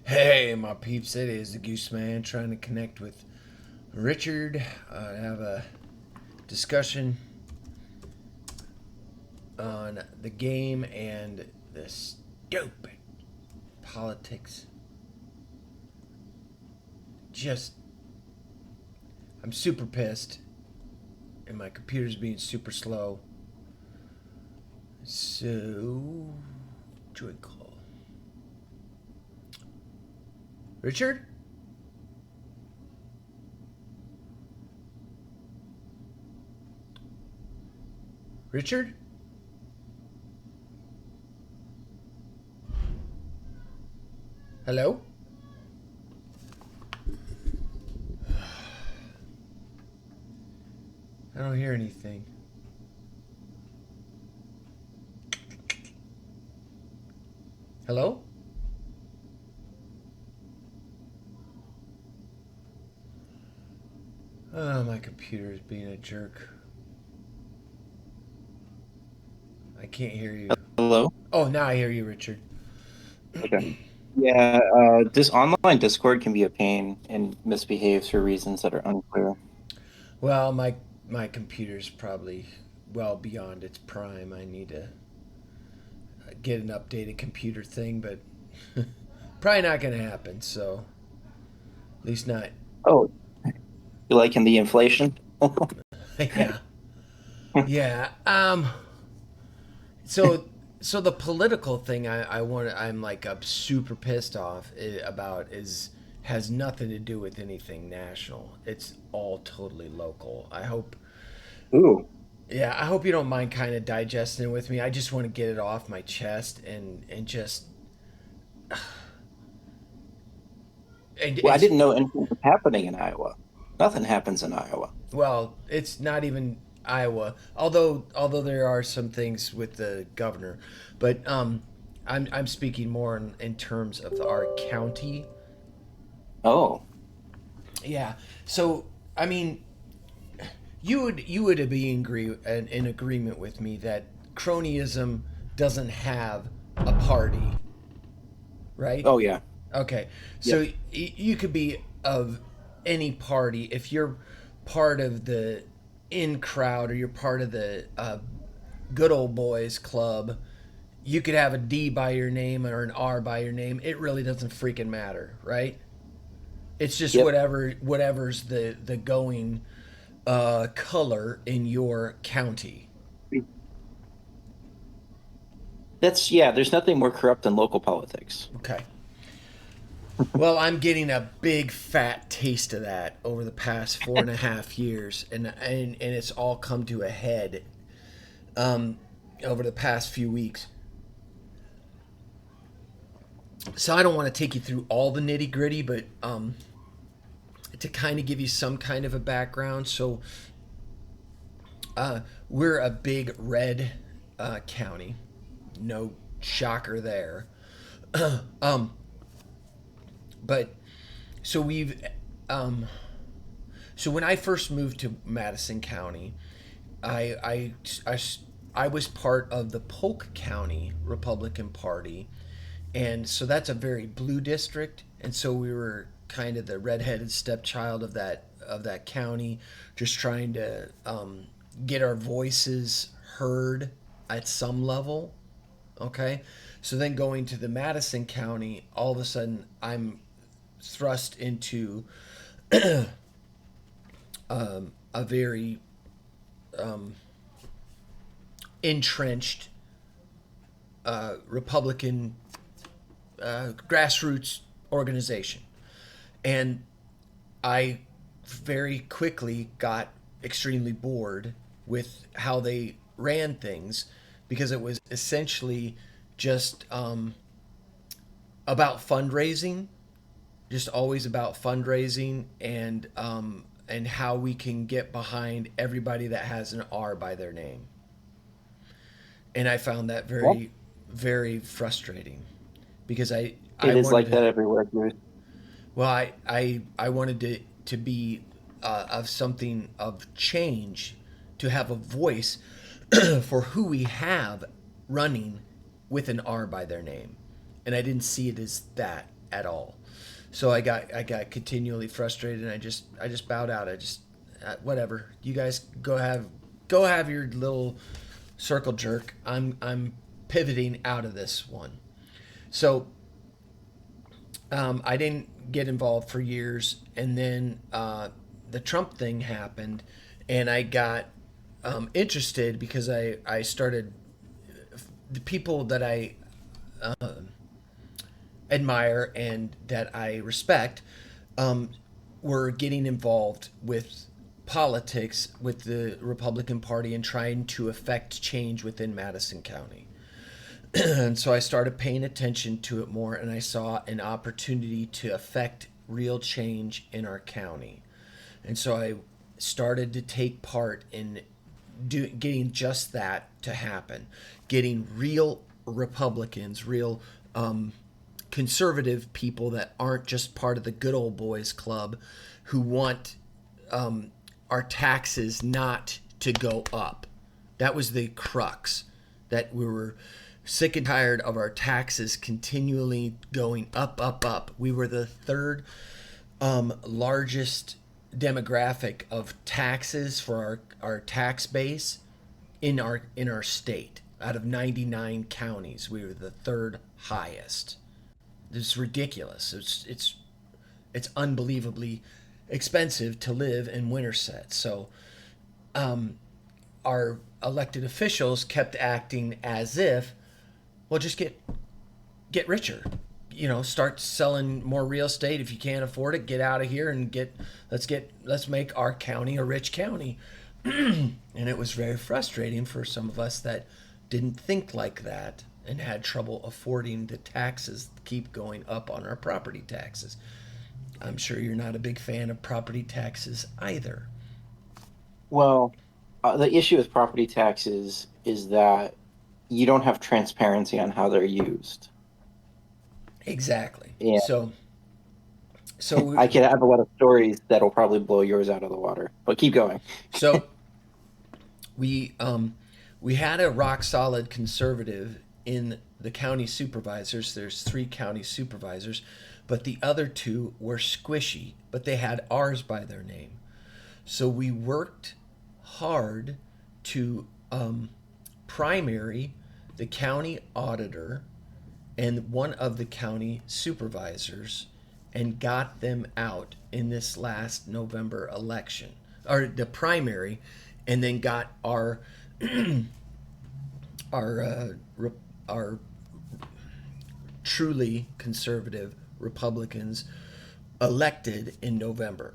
Hey, my peeps, it is the Goose Man trying to connect with Richard. Have a discussion on the game and the stupid politics. Just, I'm super pissed, and my computer's being super slow. So, join call. Richard? Richard? Hello? I don't hear anything. Hello? Oh, my computer is being a jerk. I can't hear you. Hello? Oh, now I hear you, Richard. Okay. Yeah, this online Discord can be a pain and misbehaves for reasons that are unclear. Well, my computer's probably well beyond its prime. I need to get an updated computer thing, but probably not going to happen. So at least not. Oh, you liking the inflation? Yeah, yeah. So so the political thing I'm like I'm super pissed off about is has nothing to do with anything national. It's all totally local. Ooh. I hope you don't mind kind of digesting it with me. I just want to get it off my chest and just and Well, I it's didn't know anything was happening in Iowa. Nothing happens in Iowa. well, it's not even Iowa. Although there are some things with the governor, but I'm speaking more in terms of our county. Oh, Yeah. So I mean, you would be in agreement with me that cronyism doesn't have a party, right? oh yeah. Okay, Yep. so you could be of any party if you're part of the in crowd or you're part of the good old boys club. You could have a D by your name or an R by your name. It really doesn't freaking matter, right? It's just Yep. whatever's the going color in your county. Yeah, there's nothing more corrupt than local politics. Okay. Well, I'm getting a big fat taste of that over the past 4.5 years, and it's all come to a head um, over the past few weeks. So I don't want to take you through all the nitty gritty, but to kind of give you some kind of a background. So we're a big red county, no shocker there. um, but so we've um, so when I first moved to Madison County, I I, I, I was part of the Polk County Republican Party, and so that's a very blue district, and so we were kind of the redheaded stepchild of that county, just trying to get our voices heard at some level. Okay, so then going to the Madison County, all of a sudden I'm thrust into a very entrenched Republican grassroots organization. And I very quickly got extremely bored with how they ran things because it was essentially just about fundraising, just always about fundraising and how we can get behind everybody that has an R by their name. And I found that Well, very frustrating because I it is wanted like to that everywhere, dude. well I wanted to be of something of change, to have a voice for who we have running with an R by their name, and I didn't see it as that. at all. So I got continually frustrated, and I just bowed out. I just whatever. You guys go have your little circle jerk. I'm pivoting out of this one. So I didn't get involved for years, and then the Trump thing happened, and I got interested because I started the people that I admire and that I respect were getting involved with politics with the Republican Party and trying to affect change within Madison County. And so I started paying attention to it more, and I saw an opportunity to affect real change in our county. And so I started to take part in getting just that to happen, getting real Republicans, real conservative people that aren't just part of the good old boys club who want our taxes not to go up. That was the crux, that we were sick and tired of our taxes continually going up, up, up. We were the third largest demographic of taxes for our tax base in our state. Out of 99 counties, we were the third highest. It's ridiculous. It's unbelievably expensive to live in Winterset. So our elected officials kept acting as if, well, just get richer. Start selling more real estate. If you can't afford it, get out of here and let's make our county a rich county. And it was very frustrating for some of us that didn't think like that and had trouble affording the taxes keep going up on our property taxes. I'm sure you're not a big fan of property taxes either. Well, the issue with property taxes is that you don't have transparency on how they're used. Exactly. And So I could have a lot of stories that'll probably blow yours out of the water. But keep going. so we had a rock solid conservative in the county supervisors. There's 3 county supervisors, but the other 2 were squishy, but they had ours by their name. So we worked hard to primary the county auditor and one of the county supervisors and got them out in this last November election, or the primary, and then got our our truly conservative Republicans elected in November,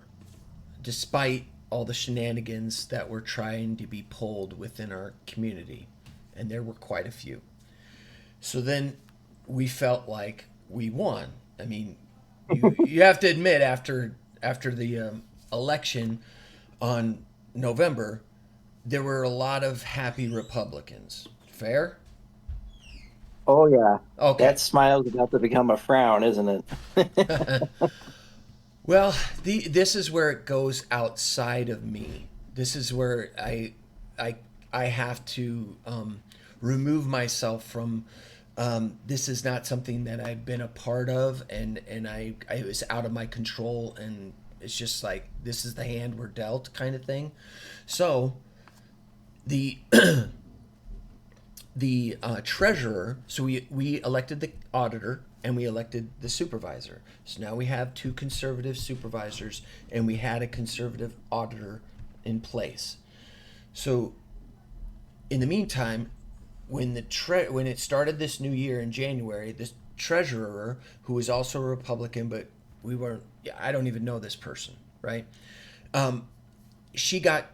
despite all the shenanigans that were trying to be pulled within our community, and there were quite a few. So then we felt like we won. I mean, you have to admit, after the election on November, there were a lot of happy Republicans. Fair? Oh yeah, Okay. that smile's about to become a frown, isn't it? Well, this is where it goes outside of me. This is where I I have to remove myself from. This is not something that I've been a part of, and I was out of my control, and it's just like this is the hand we're dealt kind of thing. So the the treasurer. So we elected the auditor and we elected the supervisor. So now we have 2 conservative supervisors and we had a conservative auditor in place. So in the meantime, when it started this new year in January, this treasurer, who was also a Republican, but we weren't. I don't even know this person, right? She got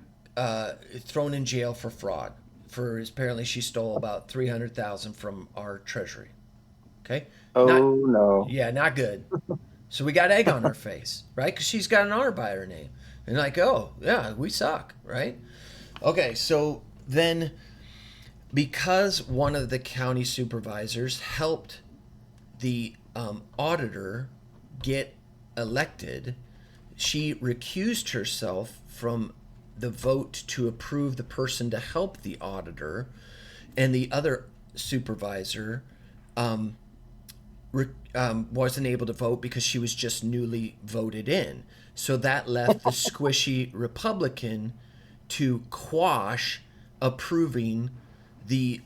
thrown in jail for fraud. For apparently she stole about 300,000 from our treasury. Okay, not Oh no. yeah, not good. So we got egg on our face, right? Because she's got an R by her name, and like, oh yeah, we suck, right? Okay, so then because one of the county supervisors helped the auditor get elected, she recused herself from the vote to approve the person to help the auditor, and the other supervisor wasn't able to vote because she was just newly voted in. So that left the squishy Republican to quash approving the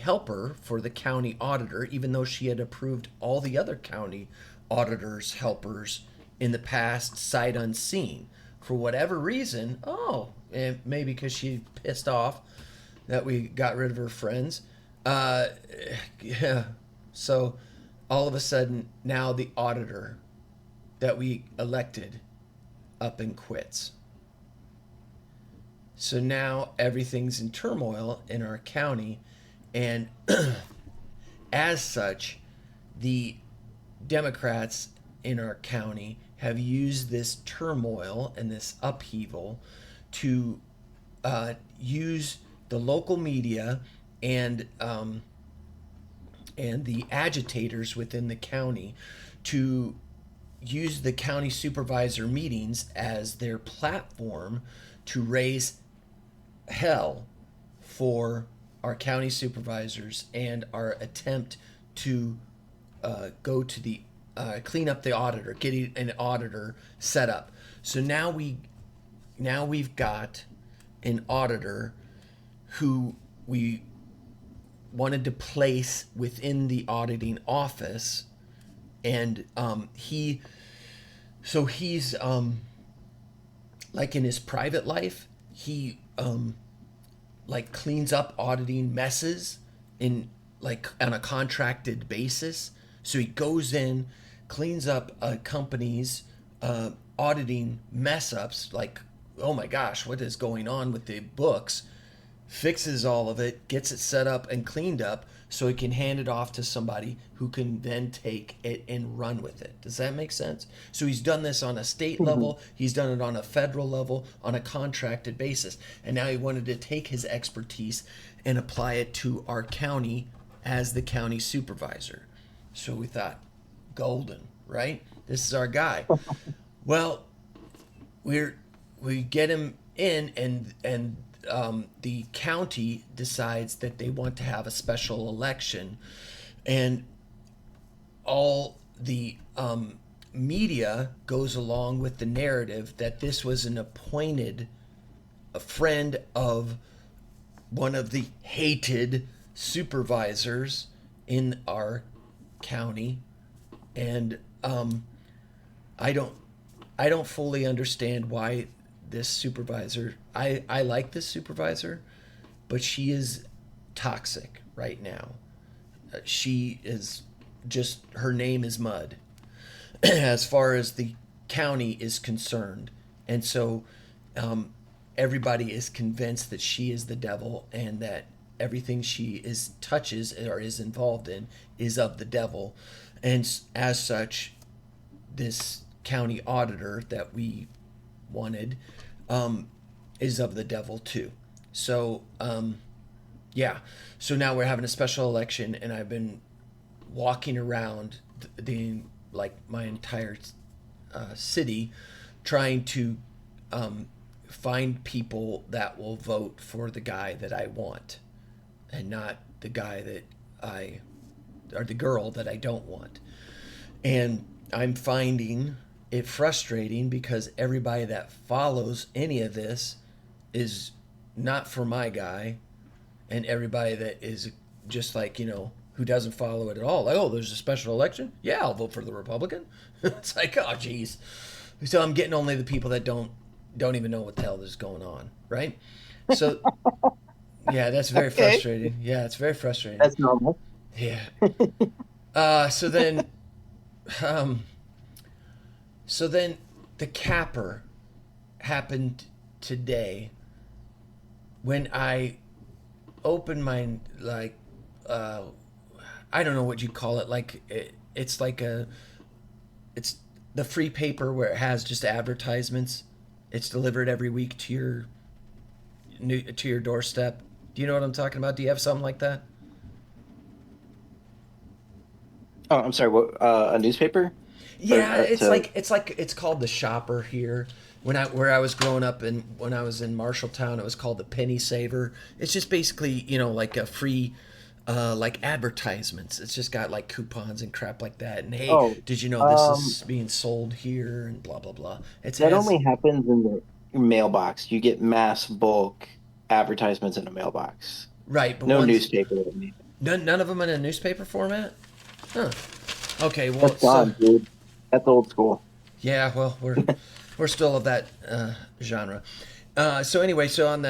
helper for the county auditor, even though she had approved all the other county auditors helpers in the past sight unseen. For whatever reason, and maybe because she pissed off that we got rid of her friends. Uh, yeah. So all of a sudden, now the auditor that we elected up and quits. So now everything's in turmoil in our county. And as such, the Democrats in our county have used this turmoil and this upheaval to use the local media and the agitators within the county to use the county supervisor meetings as their platform to raise hell for our county supervisors and our attempt to go to the clean up the auditor, get an auditor set up. So we've got an auditor who we wanted to place within the auditing office, and he's like in his private life, he like cleans up auditing messes in like on a contracted basis. So he goes in, cleans up a company's auditing mess ups, like, oh my gosh, what is going on with the books, fixes all of it, gets it set up and cleaned up so he can hand it off to somebody who can then take it and run with it. Does that make sense? So he's done this on a state level, he's done it on a federal level, on a contracted basis. And now he wanted to take his expertise and apply it to our county as the county supervisor. So we thought, golden, right? This is our guy. Well, we get him in, and the county decides that they want to have a special election, and all the media goes along with the narrative that this was an appointed a friend of one of the hated supervisors in our county. And I don't fully understand why this supervisor, I like this supervisor, but she is toxic right now. She is just, her name is mud as far as the county is concerned. And so everybody is convinced that she is the devil, and that everything she touches or is involved in is of the devil. And as such, this county auditor that we wanted is of the devil too. So yeah, so now we're having a special election, and I've been walking around like my entire city trying to find people that will vote for the guy that I want, and not the guy that or the girl that I don't want. And I'm finding it frustrating because everybody that follows any of this is not for my guy, and everybody that is just like, who doesn't follow it at all, like, oh, there's a special election, yeah, I'll vote for the Republican. It's like, oh geez. So I'm getting only the people that don't even know what the hell is going on, right? So yeah, that's very frustrating. Yeah, it's very frustrating. That's normal. Yeah. So then the capper happened today when I opened my, like, I don't know what you call it. Like it's it's the free paper where it has just advertisements. It's delivered every week to your doorstep. Do you know what I'm talking about? Do you have something like that? Oh, I'm sorry. What? A newspaper? Yeah, it's called the Shopper here. Where I was growing up, and when I was in Marshalltown, it was called the Penny Saver. It's just basically like a free like advertisements. It's just got like coupons and crap like that. And hey, Oh, did you know this um, is being sold here and blah blah blah. It that has only happens in the mailbox. You get mass bulk advertisements in a mailbox. right, but No one's newspaper or anything. none of them in a newspaper format. Huh. Okay, well, That's so gone, dude. That's old school. yeah, well, we're still of that genre. So anyway, so on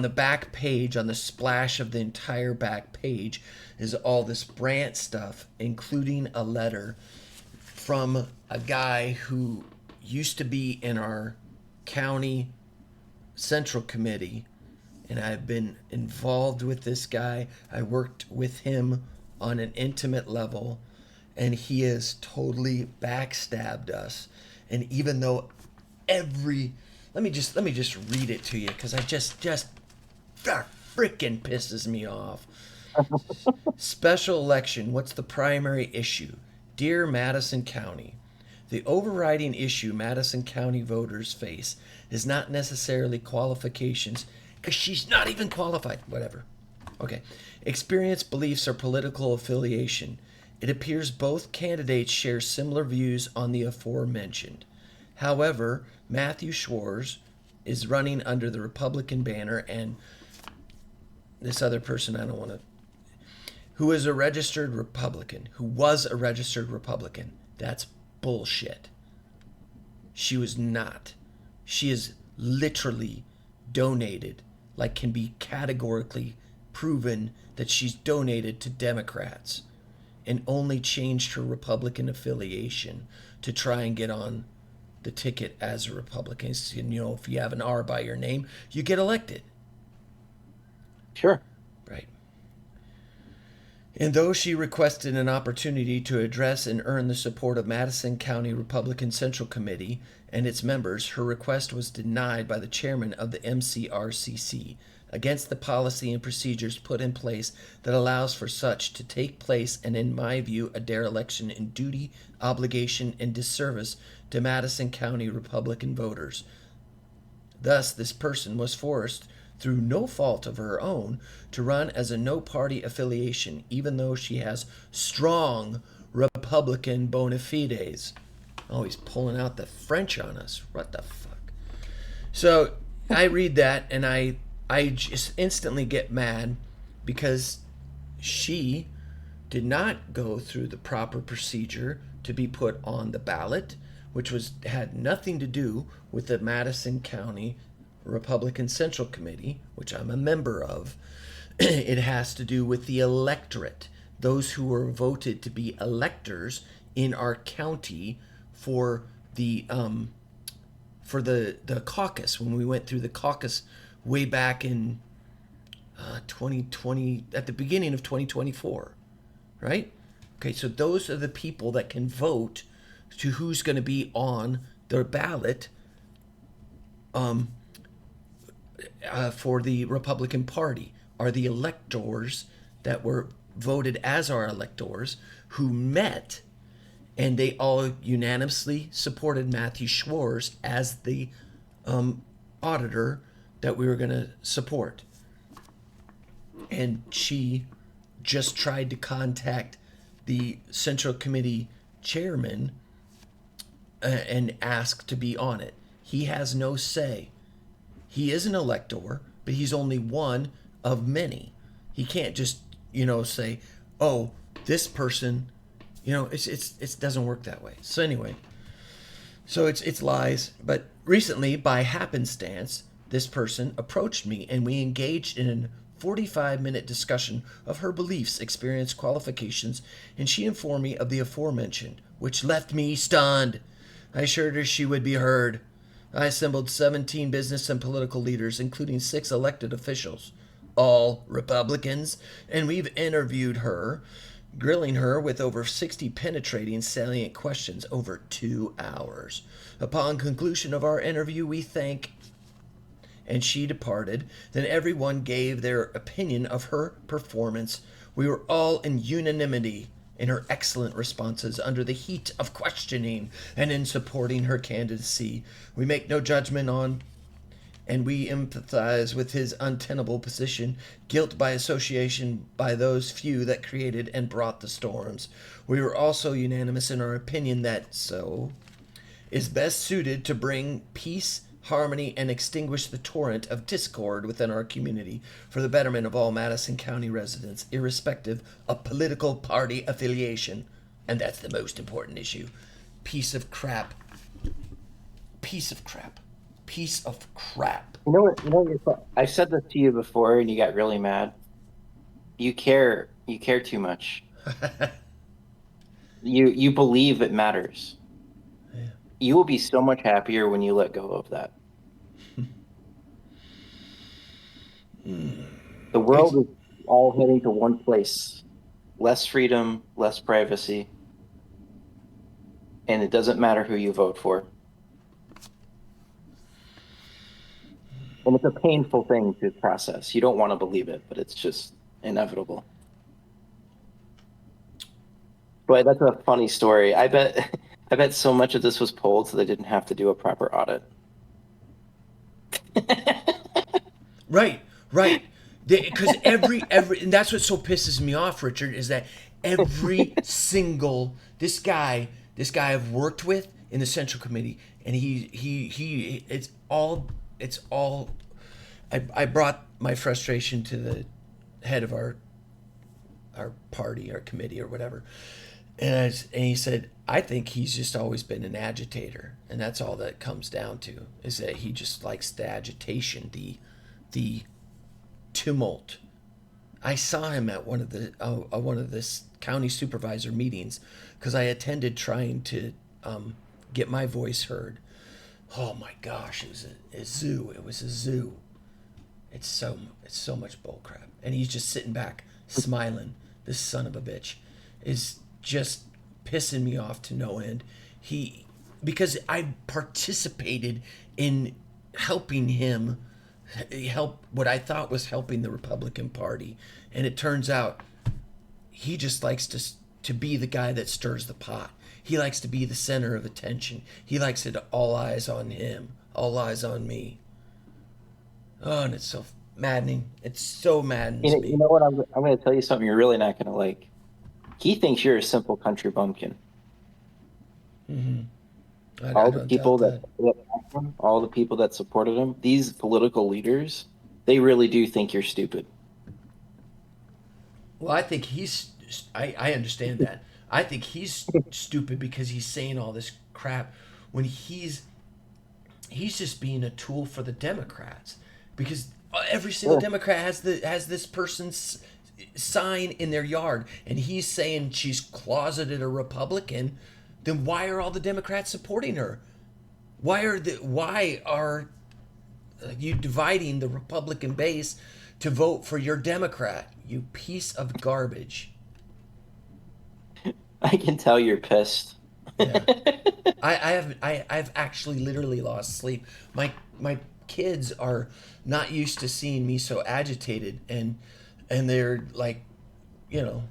the back page, on the splash of the entire back page, is all this Brant stuff, including a letter from a guy who used to be in our county central committee, and I've been involved with this guy. I worked with him on an intimate level, and he has totally backstabbed us. And even though every let me just read it to you because I just freaking pisses me off. Special election. What's the primary issue? Dear Madison County, the overriding issue Madison County voters face is not necessarily qualifications, because she's not even qualified. Whatever. Okay. Experience, beliefs, or political affiliation. It appears both candidates share similar views on the aforementioned. However, Matthew Schwarz is running under the Republican banner, and this other person, I don't want to, who was a registered Republican, who was a registered Republican. That's bullshit. She was not. She is literally donated, like can be categorically proven that she's donated to Democrats and only changed her Republican affiliation to try and get on the ticket as a Republican. And, if you have an R by your name, you get elected. Sure. Right. And though she requested an opportunity to address and earn the support of Madison County Republican Central Committee and its members, her request was denied by the chairman of the MCRCC against the policy and procedures put in place that allows for such to take place, and in my view, a dereliction in duty, obligation, and disservice to Madison County Republican voters. Thus, this person was forced, through no fault of her own, to run as a no-party affiliation, even though she has strong Republican bona fides. Oh, he's pulling out the French on us. What the fuck? So I read that, and I just instantly get mad because she did not go through the proper procedure to be put on the ballot, which had nothing to do with the Madison County Republican Central Committee, which I'm a member of. It has to do with the electorate, those who were voted to be electors in our county for the caucus, when we went through the caucus way back in 2020, at the beginning of 2024, right? Okay, so those are the people that can vote to who's going to be on their ballot for the Republican Party, are the electors that were voted as our electors, who met, and they all unanimously supported Matthew Schwarz as the auditor that we were going to support. And she just tried to contact the Central Committee chairman and ask to be on it. He has no say. He is an elector, but he's only one of many. He can't just, say, oh, this person, it doesn't work that way. So anyway, so it's lies. But recently, by happenstance, this person approached me and we engaged in a 45-minute discussion of her beliefs, experience, qualifications, and she informed me of the aforementioned, which left me stunned. I assured her she would be heard. I assembled 17 business and political leaders, including 6 elected officials, all Republicans, and we've interviewed her, grilling her with over 60 penetrating, salient questions over 2 hours. Upon conclusion of our interview, we thank and she departed. Then everyone gave their opinion of her performance. We were all in unanimity in her excellent responses under the heat of questioning and in supporting her candidacy. We make no judgment on and we empathize with his untenable position, guilt by association by those few that created and brought the storms. We were also unanimous in our opinion that so is best suited to bring peace, harmony, and extinguish the torrent of discord within our community for the betterment of all Madison County residents, irrespective of political party affiliation. And that's the most important issue. Piece of crap. Piece of crap. Piece of crap. You know what? You know what? I've said this to you before, and you got really mad. You care. You care too much. You believe it matters. Yeah. You will be so much happier when you let go of that. The world is all heading to one place. Less freedom, less privacy. And it doesn't matter who you vote for. And it's a painful thing to process. You don't want to believe it, but it's just inevitable. But that's a funny story. I bet so much of this was pulled so they didn't have to do a proper audit. Right, right. Because every and that's what so pisses me off, Richard, is that every single this guy I've worked with in the Central Committee, and he it's all. I brought my frustration to the head of our party, our committee, or whatever, and he said, I think he's just always been an agitator, and that's all that comes down to, is that he just likes the agitation, the tumult. I saw him at one of this county supervisor meetings because I attended trying to get my voice heard. Oh my gosh, it was a zoo. It was a zoo. It's so much bullcrap, and he's just sitting back smiling. This son of a bitch is just pissing me off to no end. Because I participated in helping him help what I thought was helping the Republican Party, and it turns out he just likes to be the guy that stirs the pot. He likes to be the center of attention. He likes it all eyes on him, all eyes on me. Oh, and it's so maddening. It so maddens me. You know what? I'm going to tell you something you're really not going to like. He thinks you're a simple country bumpkin. I All the don't people doubt all the people that supported him, these political leaders, they really do think you're stupid. Well, I think I understand that. I think he's stupid because he's saying all this crap when he's just being a tool for the Democrats, because every single Yeah. Democrat has this person's sign in their yard, and he's saying she's closeted a Republican. Then why are all the Democrats supporting her? Why are you dividing the Republican base to vote for your Democrat? You piece of garbage. I can tell you're pissed. Yeah. I've actually literally lost sleep. My kids are not used to seeing me so agitated, and they're like, you know,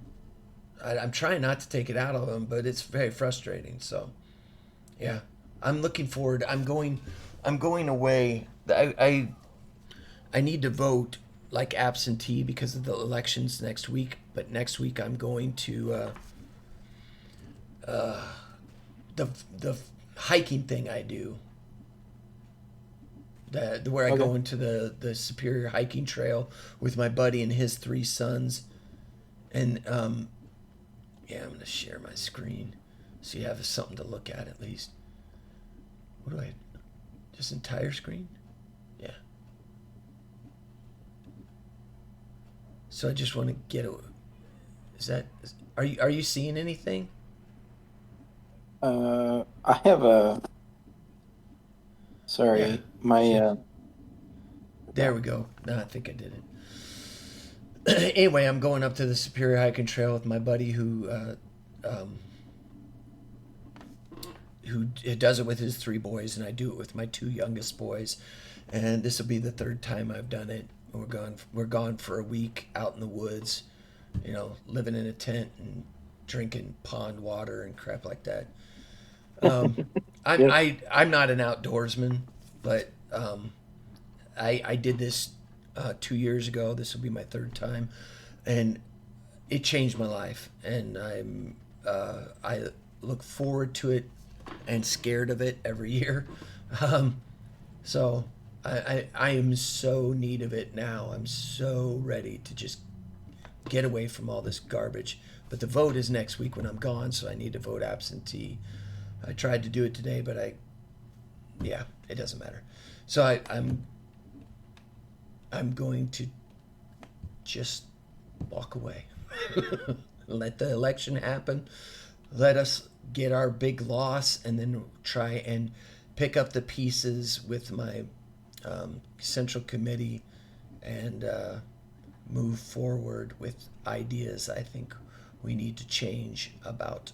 I'm trying not to take it out of them, but it's very frustrating. So, yeah, I'm looking forward. I'm going away. I need to vote like absentee because of the elections next week. But next week I'm going to the hiking thing I do. Where I go Okay. into the Superior hiking trail with my buddy and his three sons, and yeah, I'm gonna share my screen so you have something to look at least. What do I? Just entire screen? Yeah. So I just want to get a. Is that? Are you seeing anything? I have a. Yeah. Sorry, my. See. There we go. No, I think I did it. Anyway, I'm going up to the Superior Hiking Trail with my buddy who does it with his three boys, and I do it with my two youngest boys. And this will be the third time I've done it. We're gone for a week out in the woods, living in a tent and drinking pond water and crap like that. Um, Yep. I'm not an outdoorsman, but I did this 2 years ago. This will be my third time, and it changed my life. And I look forward to it and scared of it every year. Um, so I am so need of it now. I'm so ready to just get away from all this garbage. But the vote is next week when I'm gone, so I need to vote absentee. I tried to do it today, but yeah, it doesn't matter. So I'm going to just walk away. Let the election happen. Let us get our big loss, and then try and pick up the pieces with my central committee and move forward with ideas I think we need to change about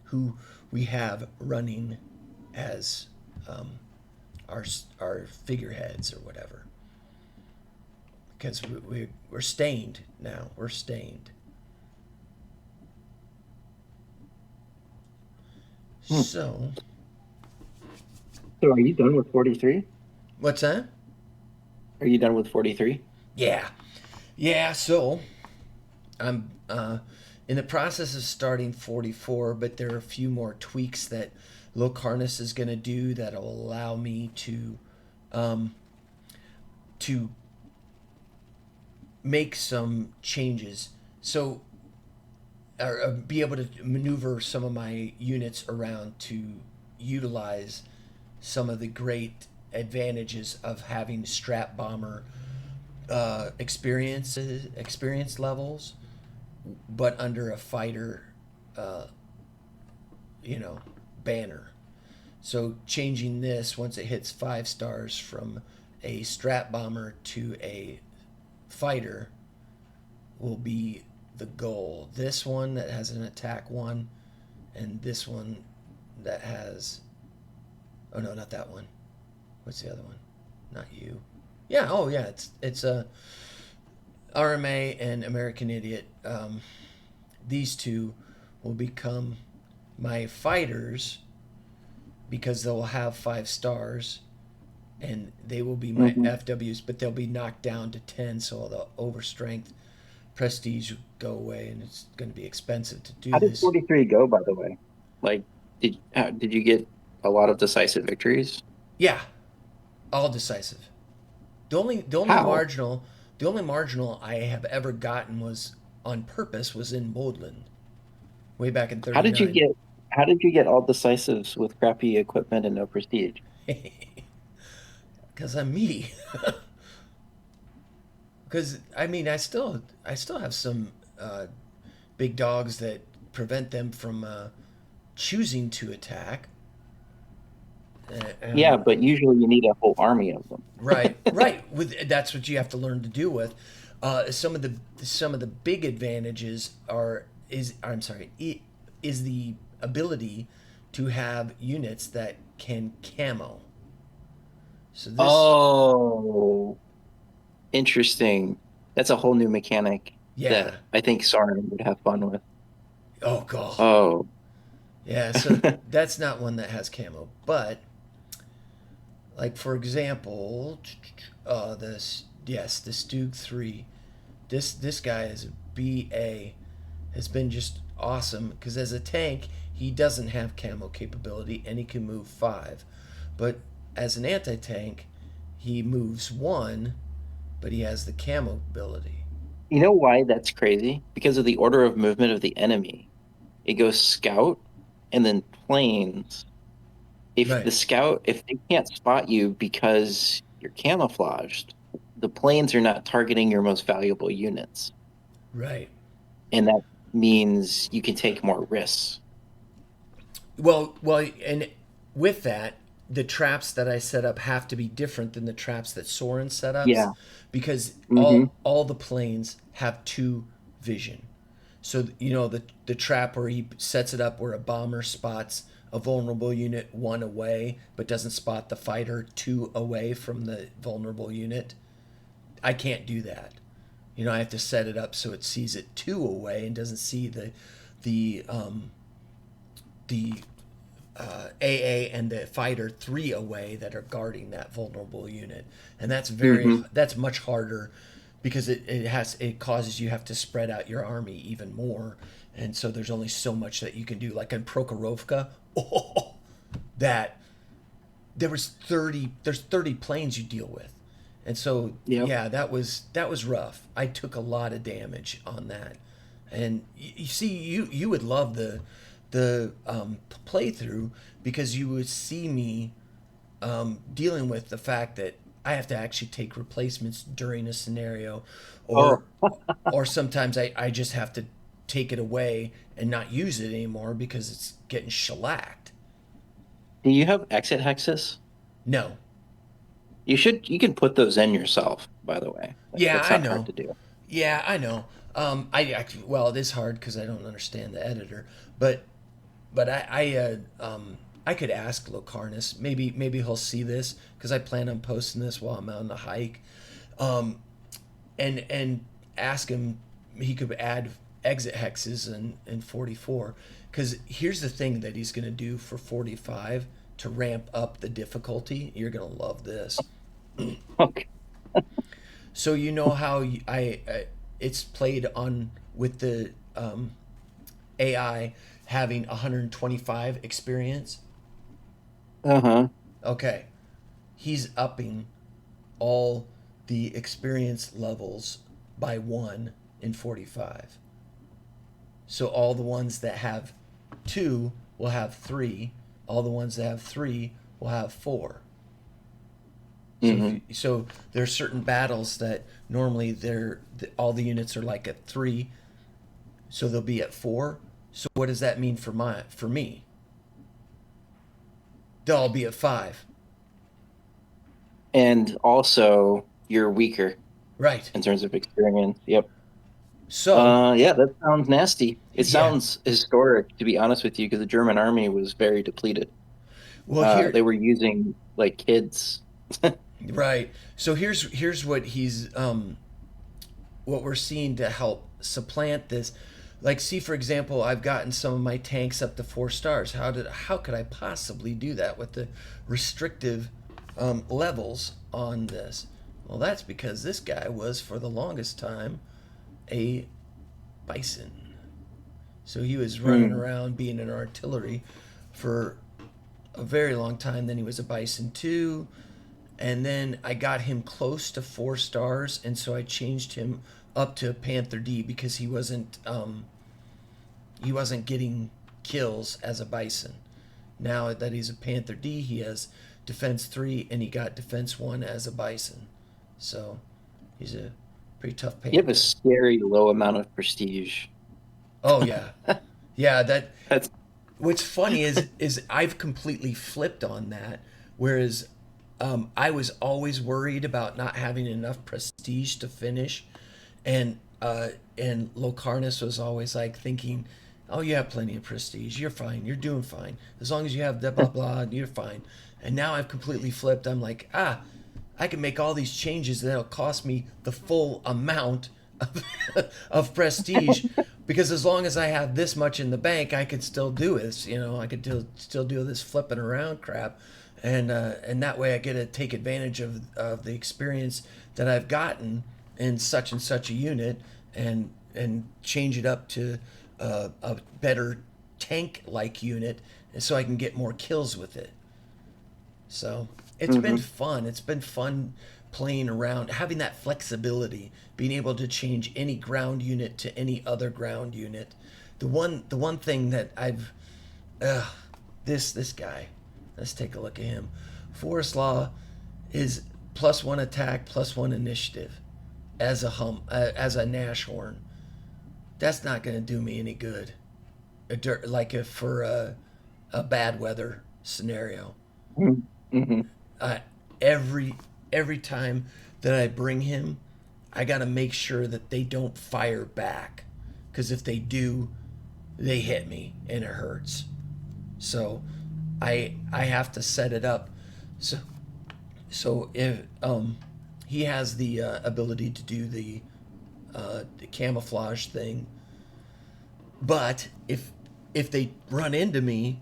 who we have running as our figureheads or whatever. Because we're stained now. We're stained. So, So are you done with 43? what's that? Are you done with 43? Yeah. Yeah, so I'm in the process of starting 44, but there are a few more tweaks that Locarnus is going to do that'll allow me um, to make some changes. So, or be able to maneuver some of my units around to utilize some of the great advantages of having strap bomber experience levels, but under a fighter, uh, you know, banner. So changing this once it hits 5 stars from a strap bomber to a fighter will be the goal. This one that has an attack one, and this one that has, oh no, not that one. What's the other one? Not you. Yeah. Oh yeah. It's a RMA and American Idiot. These two will become my fighters because they'll have 5 stars, and they will be my Mm-hmm. FWs, but they'll be knocked down to 10, so the overstrength prestige will go away, and it's going to be expensive to do How did this. 43 go, by the way? Like, did you get a lot of decisive victories? Yeah, all decisive. The only How? marginal the only marginal I have ever gotten was on purpose was in Bodland way back in How did you 39. get how did you get all decisives with crappy equipment and no prestige? Because I'm me. Because I mean, I still have some big dogs that prevent them from choosing to attack. Yeah, And but usually you need a whole army of them. right. With that's what you have to learn to do with. Some of the big advantages are is I'm sorry is the ability to have units that can camo. So this, Oh, interesting. That's a whole new mechanic yeah. that I think Soren would have fun with. Oh god. Oh. Yeah. So that's not one that has camo, but like for example, this yes, the Stug 3. This guy is a BA, has been just awesome because as a tank he doesn't have camo capability and he can move 5, but as an anti-tank he moves 1, but he has the camo ability. You know why that's crazy? Because of the order of movement of the enemy. It goes scout and then planes. Right, If they can't spot you because you're camouflaged, the planes are not targeting your most valuable units. right. And that means you can take more risks. And with that, the traps that I set up have to be different than the traps that Soren set up Yeah. because Hmm. all the planes have 2 vision. So you know the trap where he sets it up where a bomber spots a vulnerable unit 1 away but doesn't spot the fighter 2 away from the vulnerable unit. I can't do that. You know, I have to set it up so it sees it 2 away and doesn't see the the AA and the fighter 3 away that are guarding that vulnerable unit, and Hmm. that's much harder because it causes you have to spread out your army even more, and so there's only so much that you can do. Like in Prokhorovka, oh, that there's 30 planes you deal with, and so Yep. yeah, that was rough. I took a lot of damage on that, and you see, you would love the playthrough because you would see me dealing with the fact that I have to actually take replacements during a scenario, or Oh, sometimes I just have to take it away and not use it anymore because it's getting shellacked. do you have exit hexes? No. You can put those in yourself, by the way. Yeah, That's I not hard know. to do. Yeah, I know. I actually, well, it is hard because I don't understand the editor, but I could ask Locarnus. Maybe he'll see this because I plan on posting this while I'm on the hike, um, and ask him. He could add exit hexes in 44 because here's the thing that he's going to do for 45 to ramp up the difficulty. You're going to love this. Okay. So you know how it's played on with the AI having 125 experience. Uh-huh. Okay, he's upping all the experience levels by one in 45. So all the ones that have two will have three. All the ones that have three will have four. Hmm. So there's certain battles that normally all the units are like at three, so they'll be at four. So what does that mean for me? They'll all be at five. And also, you're weaker Right. in terms of experience. Yep. So Yeah, that sounds nasty. It yeah. sounds historic, to be honest with you, because the German army was very depleted. Well here They were using like kids. right. So here's what we're seeing to help supplant this. Like, see, for example, I've gotten some of my tanks up to 4 stars. How could I possibly do that with the restrictive levels on this? Well, that's because this guy was for the longest time a bison. So he was running Mm. around being an artillery for a very long time. Then he was a bison too, and then I got him close to 4 stars, and so I changed him up to Panther D because he wasn't getting kills as a bison. Now that he's a Panther D, he has defense 3 and he got defense 1 as a bison. So he's a pretty tough You have a Panther. scary low amount of prestige. Oh yeah, yeah. That That's what's funny is I've completely flipped on that. Whereas I was always worried about not having enough prestige to finish, and Locarnus was always like thinking, "Oh, you have plenty of prestige. You're fine. You're doing fine. As long as you have the blah blah, you're fine." And now I've completely flipped. I'm like, I can make all these changes that'll cost me the full amount of, of prestige because as long as I have this much in the bank, I could still do this. I could still do this flipping around crap, and that way I get to take advantage of the experience that I've gotten in such and such a unit, and change it up to a better tank like unit, and so I can get more kills with it. So it's been Mhm. fun. It's been fun playing around, having that flexibility, being able to change any ground unit to any other ground unit. The one thing that I've uh, this guy. Let's take a look at him. Forest Law is +1 attack, +1 initiative as a Nashorn. That's not going to do me any good. Like if for a bad weather scenario. Mhm. Mhm. uh, every every time that I bring him, I got to make sure that they don't fire back, because if they do, they hit me and it hurts. So I have to set it up so if he has the ability to do the camouflage thing, but if they run into me,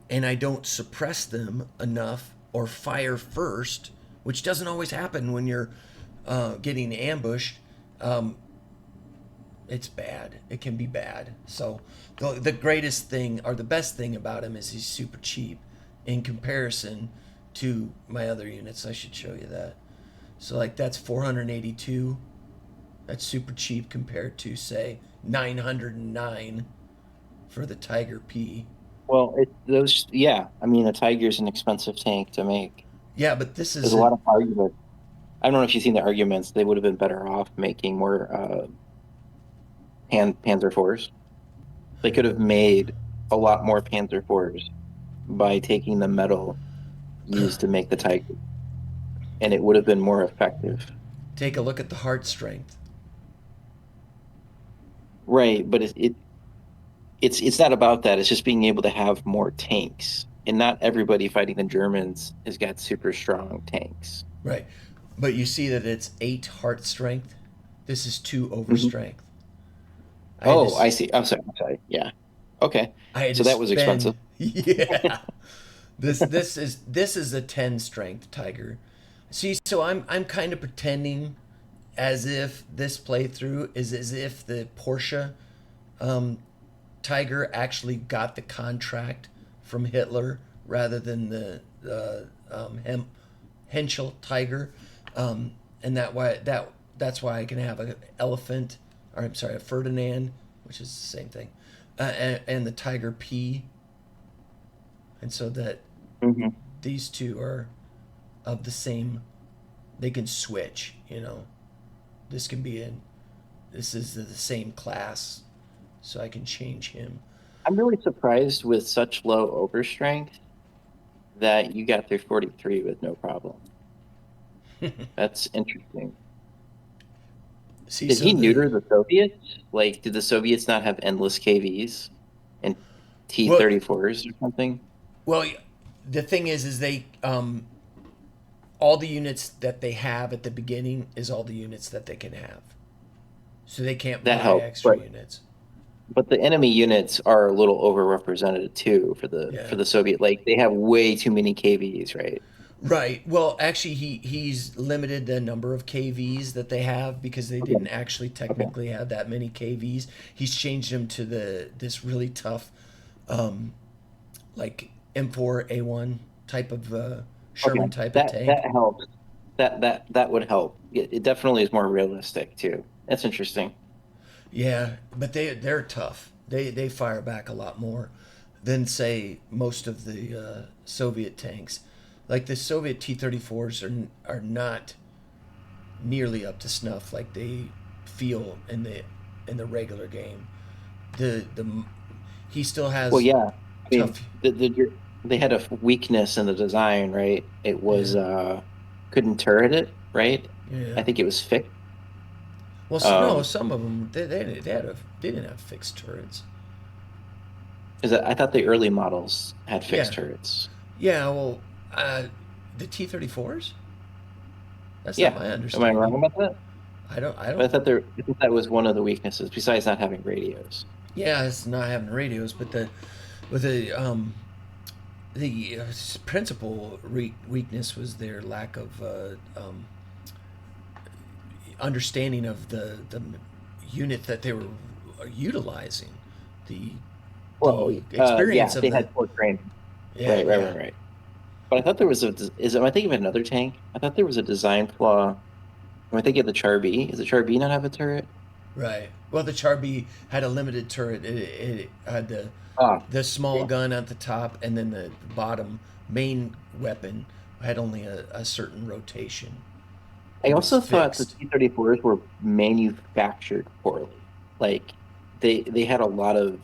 and I don't suppress them enough or fire first, which doesn't always happen when you're getting ambushed, um, it's bad. It can be bad. So the greatest thing or the best thing about him is he's super cheap in comparison to my other units. I should show you that. So like that's 482. That's super cheap compared to say 909 for the Tiger P. Well, those, yeah. I mean, a Tiger's an expensive tank to make. Yeah, but this There's a isn't. lot of argument. I don't know if you've seen the arguments. They would have been better off making more Panzer fours. They could have made a lot more Panzer fours by taking the metal used to make the Tiger, and it would have been more effective. Take a look at the heart strength. Right, but it's not about that. It's just being able to have more tanks. And not everybody fighting the Germans has got super strong tanks. Right. But you see that it's 8 heart strength. This is 2 over Mhm. strength. I had to Oh, I see. I'm sorry. I'm sorry. Yeah. Okay. I had So to that was expensive. spend yeah. This is a 10 strength Tiger. See, so I'm kind of pretending as if this playthrough is as if the Porsche um, Tiger actually got the contract from Hitler rather than the Henschel Tiger, and that's why I can have an elephant, or I'm sorry, a Ferdinand, which is the same thing, and the Tiger P, and so that Hmm. these two are of the same. They can switch, you know. This can be in. This is the same class, so I can change him. I'm really surprised with such low overstrength that you got through 43 with no problem. That's interesting. See, Did so he the neuter the Soviets? Like, did the Soviets not have endless KVs and well, T-34s or something? well, the thing is they all the units that they have at the beginning is all the units that they can have. So they can't That buy helped. extra units. But the enemy units are a little overrepresented too for Yeah. the Soviet. Like they have way too many KVs, right? Right. Well, actually, he's limited the number of KVs that they have because they Okay. didn't actually Okay. technically have that many KVs. He's changed them to this really tough, um, like M4A1 type of Okay. Sherman type of That tank. helps. That would help. It definitely is more realistic too. That's interesting. Yeah, but they're tough. They fire back a lot more than say most of the Soviet tanks. Like the Soviet T-34s are not nearly up to snuff like they feel in the regular game. The he still Well, has yeah. I mean, tough. they had a weakness in the design, right? It was Yeah, couldn't turret it, right? I yeah. think it was fixed. Well, no, Um, some of them they didn't have fixed turrets. is that I thought the early models had fixed Yeah, turrets. yeah. Well, uh, the T-34s. That's not Yeah. my Am I wrong understanding. about that? I don't. I But don't. I thought that was one of the weaknesses, besides not having radios. Yeah, it's not having radios, but the principal weakness was their lack of understanding of the unit that they were utilizing, the Well, experience yeah, of they the had poor training. yeah Right, right, yeah right, right. But I thought there was am I thinking of another tank? I thought there was a design flaw. Am I thinking of the Char B? Is the Char B not have a turret? right. Well, the Char B had a limited turret. It had Ah, the small yeah. gun at the top, and then the bottom main weapon had only a certain rotation. I It was also thought the fixed. T-34s were manufactured poorly. Like they had a lot of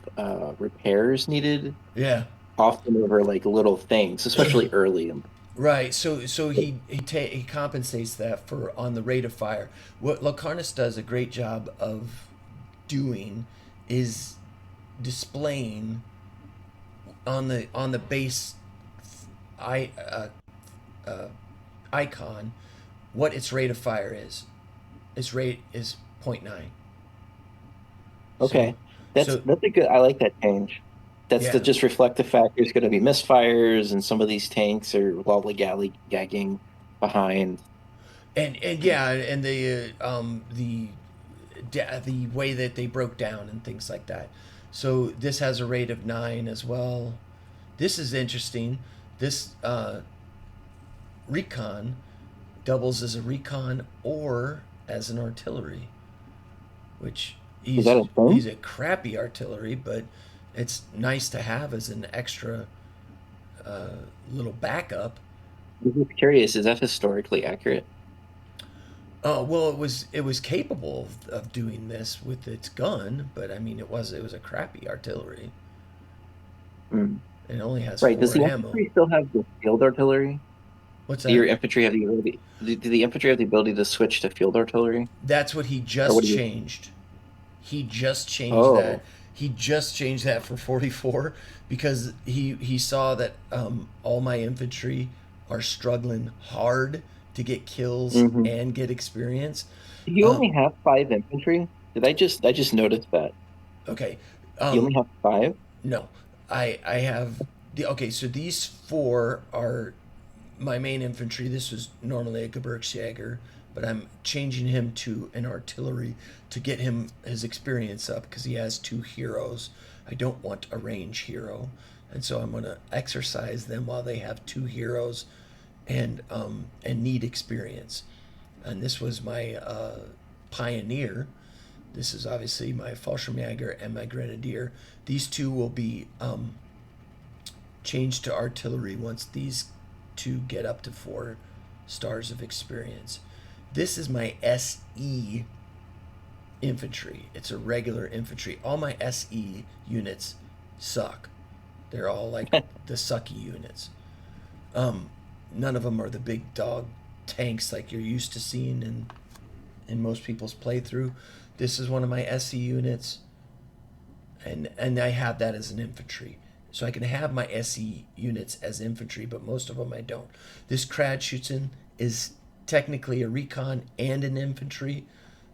repairs needed, Yeah. often over like little things, especially early. Right. So he compensates that for on the rate of fire. What Locarnus does a great job of doing is displaying on the base I uh, icon what its rate of fire is. Its rate is point 0.9. So Okay, so that's a good. I like that change. That's to Yeah. just reflect the fact there's going to be misfires, and some of these tanks are lollygally gagging behind. And yeah, and the way that they broke down and things like that. So this has a rate of 9 as well. This is interesting. This recon doubles as a recon or as an artillery, which Is that a thing? he's a crappy artillery, but it's nice to have as an extra uh, little backup. I'm just curious. Is that historically accurate? Oh well, it was capable of doing this with its gun, but I mean it was a crappy artillery. Hmm. It only has Right. Does four the ammo. infantry still have the field artillery? What's Do that? your infantry have the ability? Do the infantry have the ability to switch to field artillery, That's what he or just what do you? changed. He just changed that. Oh. He just changed that for 44 because he saw that all my infantry are struggling hard to get kills Hmm. and get experience. You Um, only have five infantry. I just noticed that okay, you um, only have five? no, I have the okay. So these four are my main infantry. This was normally a Gebirgsjäger, but I'm changing him to an artillery to get him his experience up because he has two heroes. I don't want a range hero, and so I'm going to exercise them while they have two heroes and need experience. And this was my pioneer. This is obviously my Fallschirmjäger and my Grenadier. These two will be changed to artillery once these two get up to 4 stars of experience. This is my SE infantry. It's a regular infantry. All my SE units suck. They're all like the sucky units. None of them are the big dog tanks like you're used to seeing in most people's playthrough. This is one of my SE units, and I have that as an infantry. So I can have my SE units as infantry, but most of them I don't. This Kradschützen is technically a recon and an infantry.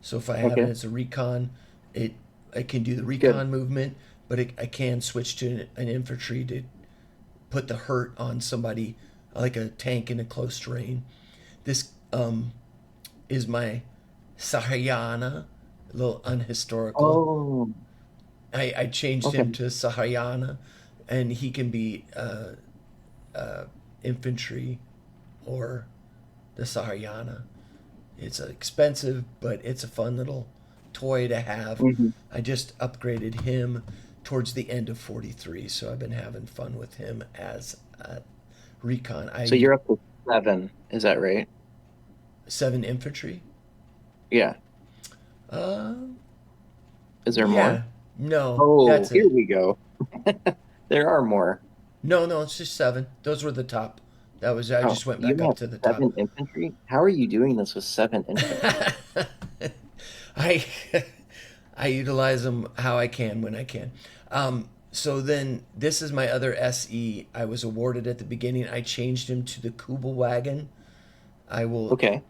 So if I have it Okay, as a recon, it I can do the good. recon movement, but I can switch to an infantry to put the hurt on somebody like a tank in a close terrain. This is my Sahayana, a little unhistorical. Oh, I changed him okay. to Sahayana, and he can be infantry or the Sahayana. It's expensive, but it's a fun little toy to have. Hmm. I just upgraded him towards the end of 43, so I've been having fun with him as a recon. So you're up to seven, is that right? 7 infantry. Yeah. Uh, Is there more? yeah, no, Oh, that's here it. we go. There are more. No, no, it's just 7. Those were the top. That was I Oh, just went back you up have to the top. seven infantry? How are you doing this with seven infantry? I I utilize them how I can when I can. So then this is my other SE. I was awarded at the beginning. I changed him to the Kubelwagen. I will. Okay,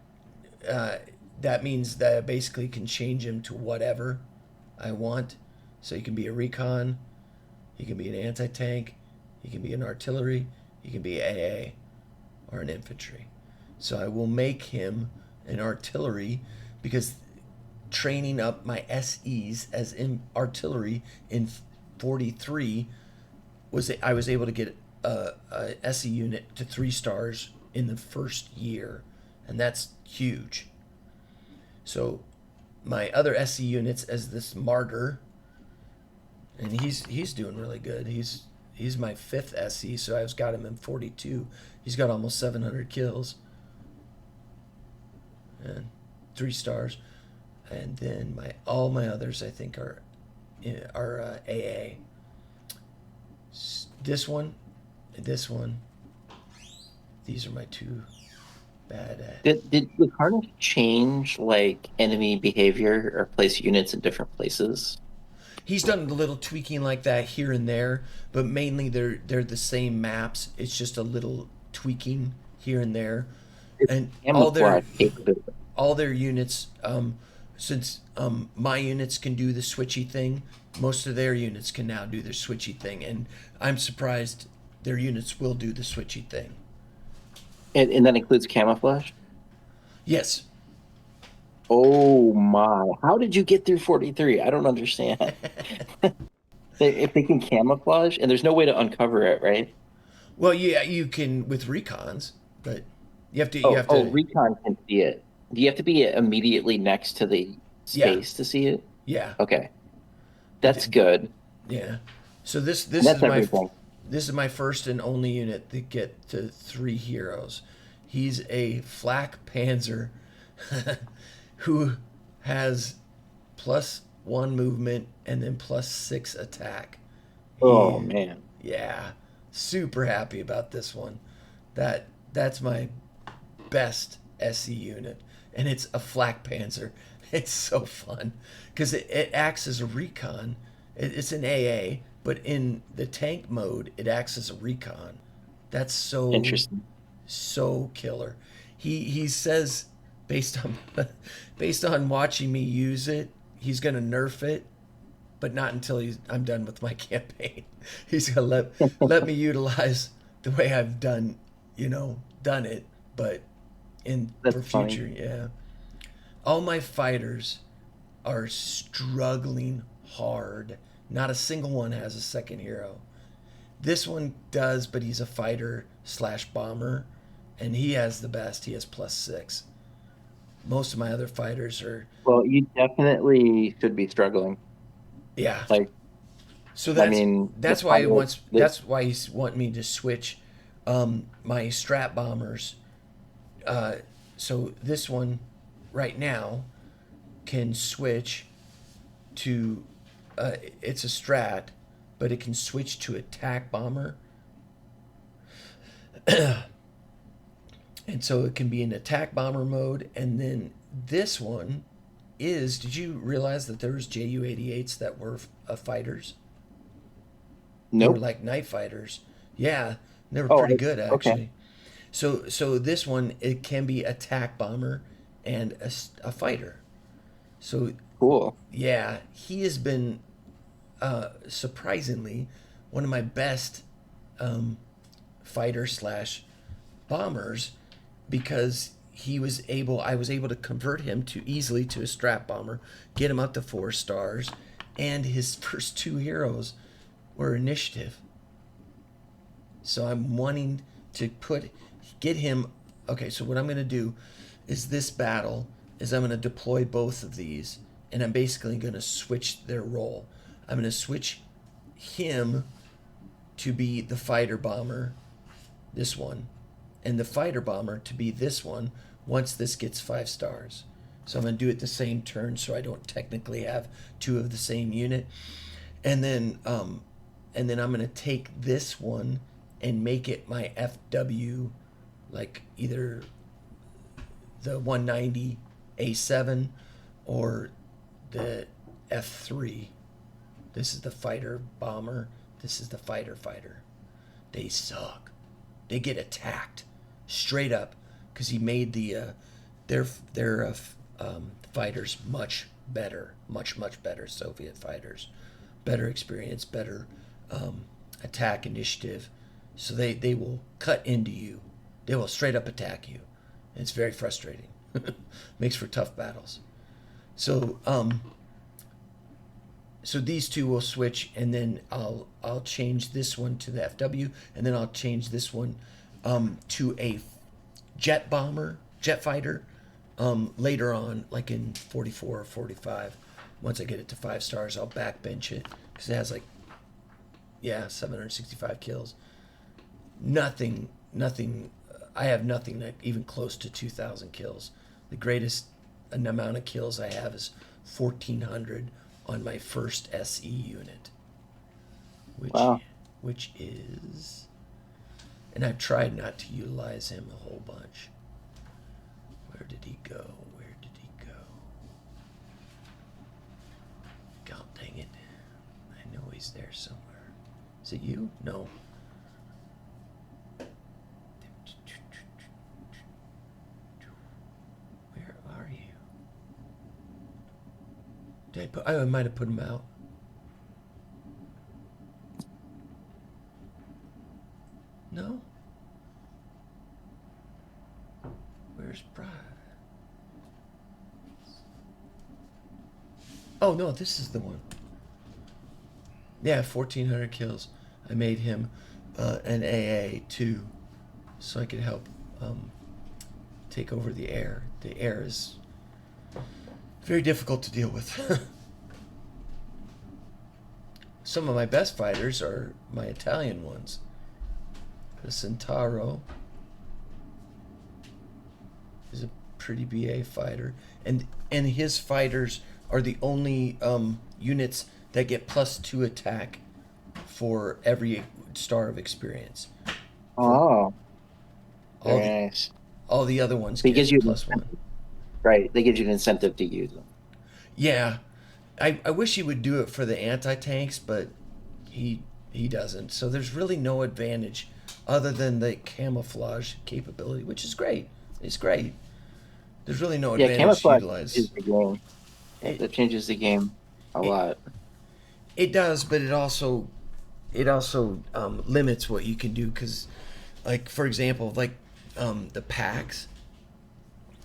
Uh, that means that I basically can change him to whatever I want. So he can be a recon. He can be an anti-tank. He can be an artillery. He can be AA or an infantry. So I will make him an artillery because training up my SEs as in artillery in 43 I was able to get a SE unit to 3 stars in the first year, and that's huge. So my other SE units as this martyr, and he's doing really good. He's my fifth SE, so I've got him in 42. He's got almost 700 kills and 3 stars. And then my all my others I think are AA. This one, this one. These are my two bad. did Locarnus change like enemy behavior or place units in different places? He's done a little tweaking like that here and there, but mainly they're the same maps. It's just a little tweaking here and there, It's and camouflage capability. all their units. Since my units can do the switchy thing, Most of their units can now do their switchy thing, and I'm surprised their units will do the switchy thing. And that includes camouflage? Yes. Oh my. How did you get through 43? I don't understand. If they can camouflage, and there's no way to uncover it, right? Well, yeah, you can with recons, but you Oh, have oh, to, recon can see it. Do you have to be immediately next to the yeah, space to see it? yeah, Okay, you that's did, good. yeah. So this And this that's is my everything. this is my first and only unit to get to 3 heroes. He's a flak panzer who has +1 movement and then +6 attack. Oh He, man. yeah, super happy about this one. That's my best SE unit, and it's a flak panzer. It's so fun because it acts as a recon. It's an AA, but in the tank mode, it acts as a recon. That's Interesting. so killer. He says based on based on watching me use it, he's gonna nerf it, but not until I'm done with my campaign. He's gonna let me utilize the way I've done it, but in for That's funny. future, yeah. All my fighters are struggling hard. Not a single one has a second hero. This one does, but he's a fighter slash bomber, and he has the best. He has +6. Most of my other fighters are, Well, you definitely should be struggling. yeah. Like, So I that's mean, the that's why he pilot, wants. the That's why he's wanting me to switch my strat bombers. Uh, so this one, right now, can switch to. It's a strat, but it can switch to attack bomber, and so it can be in attack bomber mode. And then this one is. Did you realize that there was Ju-88s that were fighters? They were nope. like night fighters. Yeah, they were Oh, pretty good okay, actually. So this one it can be attack bomber and a fighter. So cool. yeah, he has been surprisingly one of my best fighter slash bombers because I was able to convert him to easily to a strap bomber, get him up to 4 stars, and his first 2 heroes were initiative. So I'm wanting to get him. Okay, so what I'm going to do is this battle is I'm going to deploy both of these, and I'm basically going to switch their role. I'm going to switch him to be the fighter bomber, this one, and the fighter bomber to be this one once this gets 5 stars. So I'm going to do it the same turn so I don't technically have two of the same unit. And then I'm going to take this one and make it my FW, like either the 190 A7 or the F3. This is the fighter bomber. This is the fighter fighter. They suck. They get attacked straight up because he made their fighters much better, much better. Soviet fighters, better experience, better attack initiative. So they will cut into you. They will straight up attack you. And it's very frustrating. Makes for tough battles. So so these two will switch, and then I'll change this one to the FW, and then I'll change this one to a jet fighter later on, like in 44 or 45. Once I get it to 5 stars, I'll backbench it because it has like 765 kills. Nothing. I have nothing that even close to 2,000 kills. The greatest amount of kills I have is 1,400 on my first SE unit, which Wow. which is, and I've tried not to utilize him a whole bunch. Where did he go? Where did he go? God dang it! I know he's there somewhere. Is it you? No. Where are you? Did I might have put him out. No? Where's Bride? Oh, no, this is the one. Yeah, 1,400 kills. I made him an AA too, so I could help take over the air. The air is very difficult to deal with. Some of my best fighters are my Italian ones. The Centauro is a pretty BA fighter, and his fighters are the only units that get +2 attack for every star of experience. For Oh, all the very nice. all the other ones It gives get you an +1. incentive, right? They give you an incentive to use them. Yeah, I wish he would do it for the anti tanks, but he doesn't. So there's really no advantage other than the camouflage capability, which is great. It's great. There's really no Yeah, advantage to camouflage utilize. changes the game. It That changes the game a it, lot. it does, but it also limits what you can do because, like for example, like the packs,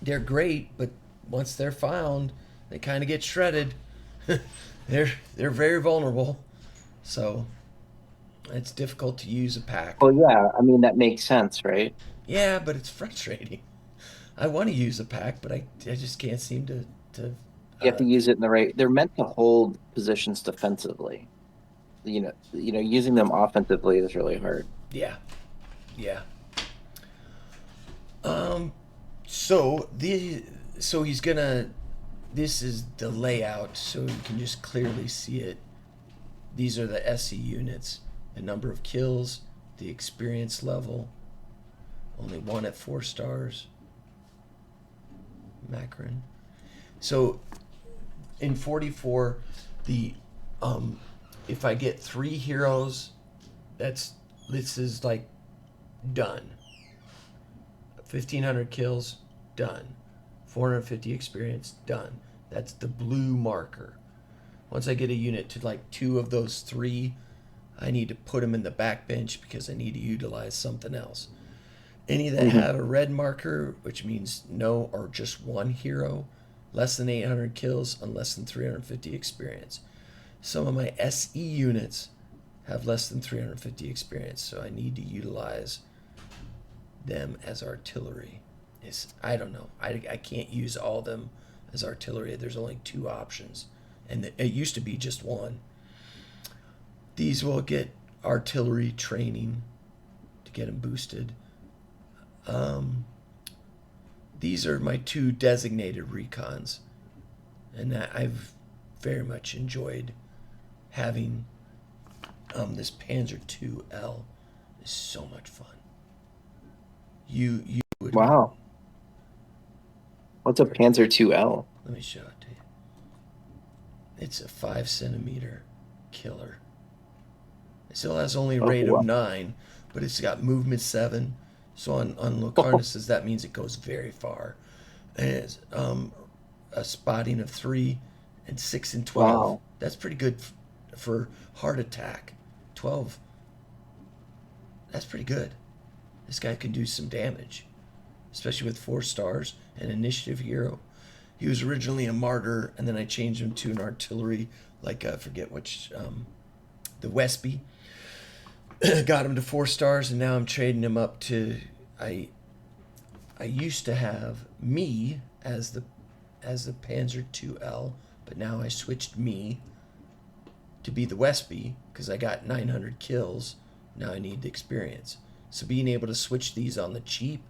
they're great, but once they're found, they kind of get shredded. They're very vulnerable, so it's difficult to use a pack. Well, yeah, I mean that makes sense, right? Yeah, but it's frustrating. I want to use a pack, but I just can't seem to You have to use it in the right. They're meant to hold positions defensively. Using them offensively is really hard. yeah, yeah. Um, so he's gonna. This is the layout, so you can just clearly see it. These are the SE units, the number of kills, the experience level. Only one at 4 stars. Macron. So in 44, the if I get 3 heroes, this is like done. 1,500 kills, done. 450 experience, done. That's the blue marker. Once I get a unit to like 2 of those 3, I need to put them in the back bench because I need to utilize something else. Any that Hmm. have a red marker, which means no or just 1 hero, less than 800 kills, and less than 350 experience. Some of my SE units have less than 350 experience, so I need to utilize them as artillery. I don't know. I can't use all of them as artillery. There's only 2 options, and it used to be just 1. These will get artillery training to get them boosted. Um, these are my 2 designated recons, and I've very much enjoyed having this Panzer 2L. Is so much fun. You would Wow, what's a Panzer 2L? let me show it to you. It's a 5 centimeter killer. It still has only a Oh, rate of wow. 9, but it's got movement 7. So on Locarnus's, that means it goes very far. And it's a spotting of 3 and 6 and 12. Wow. That's pretty good for heart attack. 12. That's pretty good. This guy can do some damage, especially with 4 stars, an initiative hero. He was originally a martyr, and then I changed him to an artillery, like I forget which, the Westby. Got him to 4 stars, and now I'm trading him up to. I used to have me as the Panzer 2L, but now I switched me to be the Westby because I got 900 kills. Now I need the experience. So being able to switch these on the cheap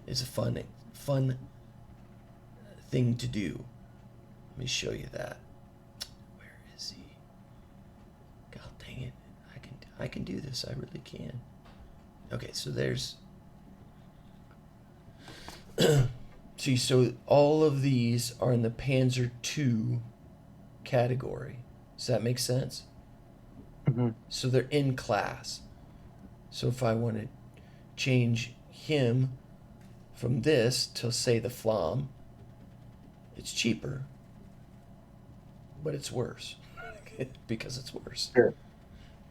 is a fun thing to do. Let me show you that. Where is he? God dang it! I can do this. I really can. Okay, so there's. See, so all of these are in the Panzer II category. Does that make sense? Hmm. So they're in class. So if I want to change him from this to say the Flam, it's cheaper, but it's worse because it's worse. Sure.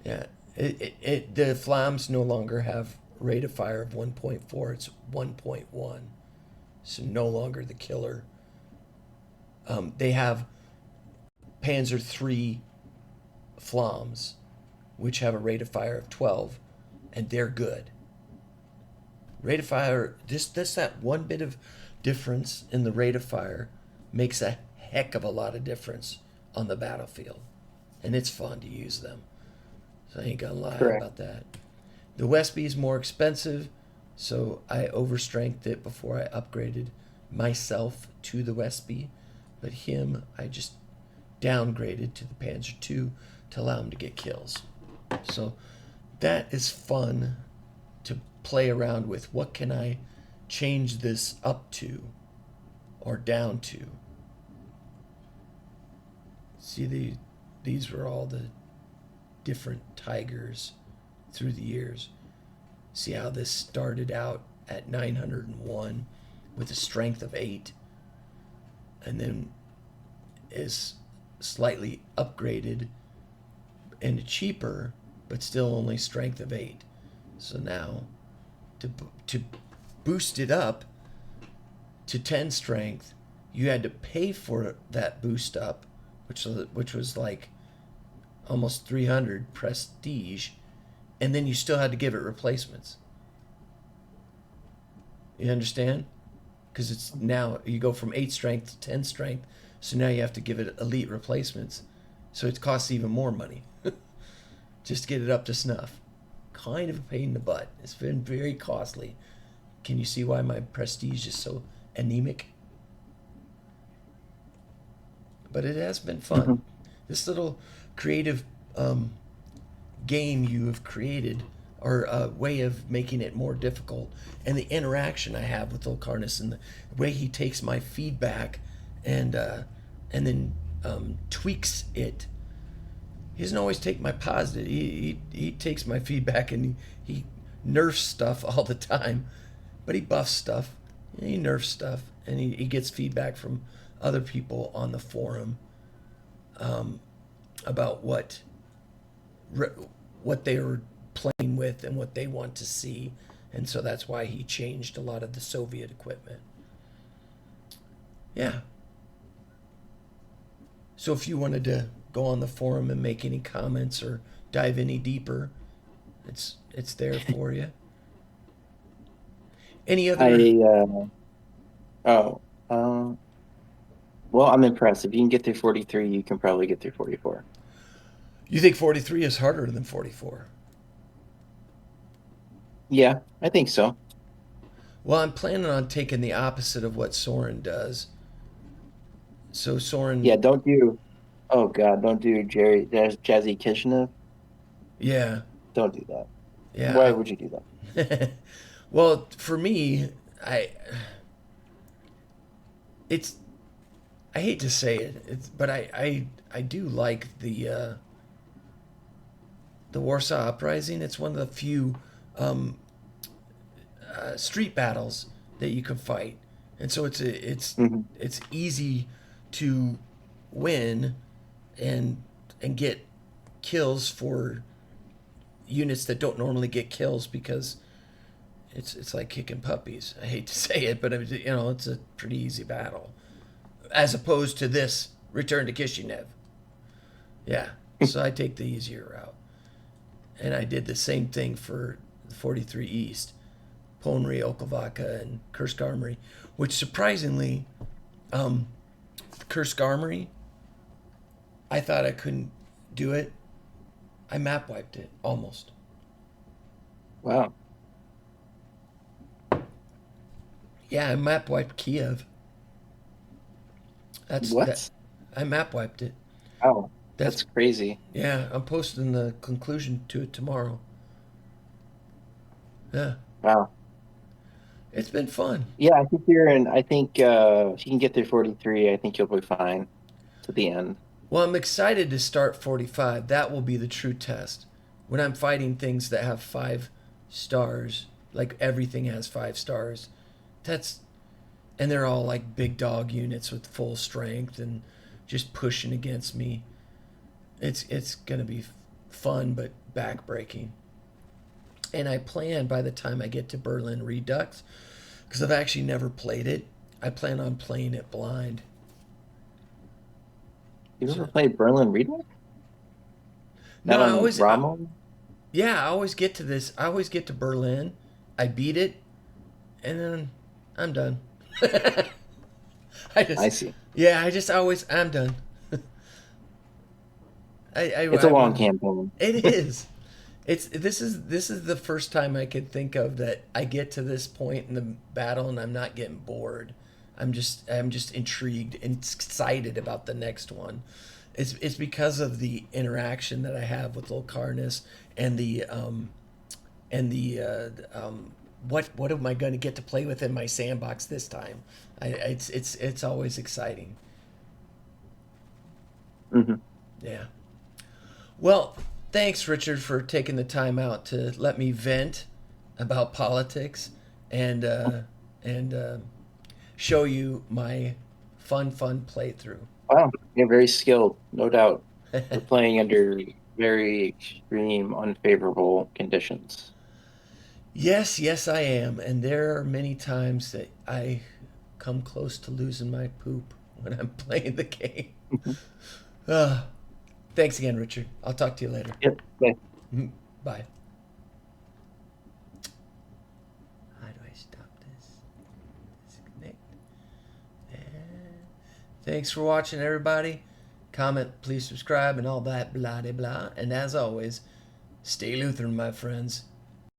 Yeah, the Flams no longer have rate of fire of 1.4. It's 1.1. So no longer the killer. They have Panzer III Flams, which have a rate of fire of 12, and they're good. Rate of fire, just that one bit of difference in the rate of fire makes a heck of a lot of difference on the battlefield. And it's fun to use them. So I ain't gonna lie Correct. about that. The Westby is more expensive, so I overstrengthed it before I upgraded myself to the Westby. But him, I just downgraded to the Panzer II to allow him to get kills. So that is fun to play around with. What can I change this up to or down to? See, these were all the different Tigers through the years. See how this started out at 901 with a strength of 8 and then is slightly upgraded and cheaper, but still only strength of 8. So now to boost it up to 10 strength, you had to pay for that boost up, which was like almost 300 prestige, and then you still had to give it replacements. You understand? Because it's now you go from 8 strength to 10 strength, so now you have to give it elite replacements. So it costs even more money just to get it up to snuff. Kind of a pain in the butt. It's been very costly. Can you see why my prestige is so anemic? But it has been fun. Mm-hmm. This little creative game you have created, or a way of making it more difficult, and the interaction I have with Locarnus and the way he takes my feedback and then tweaks it. He doesn't always take my positive. He takes my feedback and he nerfs stuff all the time, but he buffs stuff, and he nerfs stuff, and he gets feedback from other people on the forum about what they were playing with and what they want to see, and so that's why he changed a lot of the Soviet equipment. Yeah. So if you wanted to go on the forum and make any comments or dive any deeper, it's there for you. Any other? Well, I'm impressed. If you can get through 43, you can probably get through 44. You think 43 is harder than 44? Yeah, I think so. Well, I'm planning on taking the opposite of what Soren does. So Soren, Yeah, don't do. Oh God, don't do Jazzy Kishinev. yeah, Don't do that. Why yeah. would you do that? Well, for me, it's I hate to say it, but I do like the Warsaw Uprising. It's one of the few street battles that you can fight, and so Mm-hmm. it's easy to win and get kills for units that don't normally get kills, because it's like kicking puppies. I hate to say it, but it's a pretty easy battle as opposed to this Return to Kishinev. Yeah, so I take the easier route, and I did the same thing for 43 East, Ponry, Okolvaka, and Kursk Armory, which surprisingly, Kursk Armory, I thought I couldn't do it. I map wiped it almost. Wow. Yeah, I map wiped Kiev. That's What? that. I map wiped it. Oh, That's that's crazy. Yeah. I'm posting the conclusion to it tomorrow. Yeah, Wow. it's been fun. Yeah, I think you're in. I think if you can get through 43, I think you'll be fine to the end. Well, I'm excited to start 45. That will be the true test. When I'm fighting things that have 5 stars, like everything has 5 stars, that's and they're all like big dog units with full strength and just pushing against me. It's gonna be fun but backbreaking. And I plan by the time I get to Berlin Redux, because I've actually never played it, I plan on playing it blind. You ever So, played Berlin Redux? no, That on Rommel? yeah, I always get to this. I always get to Berlin, I beat it, and then I'm done. I I just, see. yeah, I'm done. It's a I long wouldn't. campaign. It is. This is the first time I could think of that I get to this point in the battle and I'm not getting bored. I'm just intrigued and excited about the next one. It's because of the interaction that I have with Locarnus and the what am I going to get to play with in my sandbox this time? It's always exciting. Hmm. Yeah. Well, thanks, Richard, for taking the time out to let me vent about politics and show you my fun playthrough. Wow, you're very skilled, no doubt. We're playing under very extreme, unfavorable conditions. Yes, yes, I am, and there are many times that I come close to losing my poop when I'm playing the game. Mhm. Uh, Thanks again, Richard. I'll talk to you later. Yep. Okay. Bye. How do I stop this? Disconnect. And thanks for watching, everybody. Comment, please subscribe, and all that blah de blah. And as always, stay Lutheran, my friends.